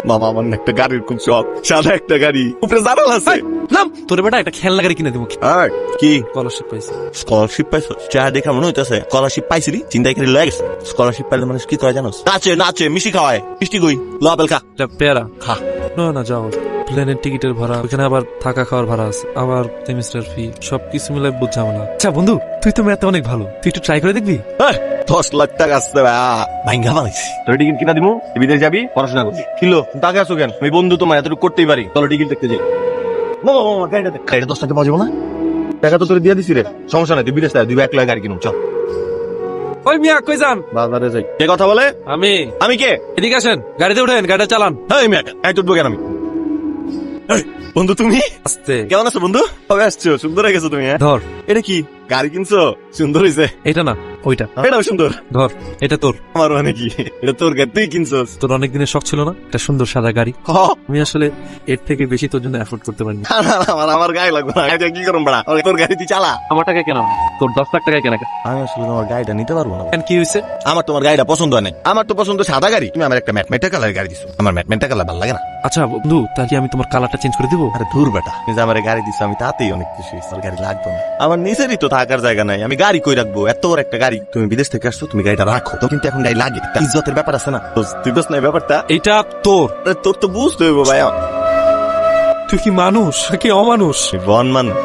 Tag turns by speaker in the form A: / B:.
A: মামা আমার না একটা গাড়ির খুব শখ, সাদা একটা গাড়ি, উপরে জানাল আছে।
B: নাম তোর বেটা একটা খেলনা গাড়ি কিনে দেবো।
A: আর কি
B: স্কলারশিপ পাইছি।
A: স্কলারশিপ পাইছ? চেহারা দেখা মনে হইতেছে স্কলারশিপ পাইছিলি, চিন্তাই করে লয়ে গেছে। স্কলারশিপ পাইলে মানুষ কি করে জানোস? নাচে নাচে, মিষ্টি খাওয়ায়। মিষ্টি কই? ল আপেল খা।
B: এটা পেয়ারা
A: খা।
B: না যাও, প্লেনের টিকিটের ভাড়া, ওখানে আবার থাকা খাওয়ার ভাড়া আছে, আবার সেমিস্টার ফি, সবকিছু মিলে বুঝাবো না। আচ্ছা বন্ধু, তুই তো ম্যাথে অনেক ভালো, তুই একটু ট্রাই করে দেখবি।
A: 10 লাখ টাকা আসছে ভাইঙ্গা বানাইছি। তোর টিকিট কিনা দিমু, বিদেশ যাবি, পড়াশোনা করবি। কিলো তাকে আসো কেন? আমি বন্ধু তোমার এতটুকু করতেই পারি। চলো টিকিট দেখতে যাই। গাড়িটা 10 টাকা পাওয়া যাবো না? টাকা তো তোর দিয়ে দিছি রে, সমস্যা নাই, তুই বিদেশ যাবি, 2 লাখ গাড়ি কিনুম। চল
B: ওই মিয়া কই যান?
A: বাজারে যাই। কে কথা বলে?
B: আমি
A: কে?
B: এদিকে আসেন, গাড়িতে উঠেন, গাড়িটা চালান।
A: এই মিয়া, এই তুলবো কেন আমি? এই, বন্ধু তুমি
B: আস্তে।
A: কেমন আছো বন্ধু? কবে আসছো? সুন্দর হয়ে গেছো তুমি।
B: ধর
A: এটা কি গাড়ি কিনছো? সুন্দর হয়েছে।
B: এটা না, ওইটা।
A: এটাও সুন্দর।
B: ধর, এটা তোর।
A: আমার মানে কি, এটা তোর গাড়ি, তুই কিনছোস?
B: তোর অনেক দিনের শখ ছিল না একটা সুন্দর সাদা গাড়ি? আমি আসলে এর থেকে বেশি তোর জন্য এফোর্ড করতে পারিনি।
A: আমার গাড়ি লাগবে না, এটা কি করুন বড়া? তোর গাড়ি তুই চালা।
B: আমার টাকা কেন? তোর 10 লাখ টাকা কেনা।
A: আমি আসলে তোমার গাড়িটা নিতে পারবো না।
B: কেন, কি হয়েছে?
A: আমার তোমার গাড়িটা পছন্দ হয় নাই। আমার তো পছন্দ সাদা গাড়ি, তুমি আমার একটা ম্যাটমেটা কালারের গাড়ি দিছো। আমার ম্যাটমেটা কালার ভালো লাগে না।
B: আচ্ছা বন্ধু, তাহলে কি আমি তোমার কালারটা চেঞ্জ করে দিবো?
A: আরে ধুর বেটা, তুমি যে আমার গাড়ি দিছো আমি তাতেই অনেক খুশি হয়েছি। আমার গাড়ি লাগবে না, আমার নিজেরই তো থাকার জায়গা নাই, আমি গাড়ি কই রাখবো? এত বড় একটা গাড়ি, তুমি বিদেশ থেকে আসছো, তুমি গাড়িটা রাখো তো, কিন্তু এখন গাড়ি লাগে, একটা ইজ্জতের ব্যাপার আছে না? তুই বুঝ নাই ব্যাপারটা?
B: এটা তোর।
A: তোর তো বুঝতে হইব ভাই।
B: তুই কি মানুষ নাকি অমানুষ?
A: বন মানুষ।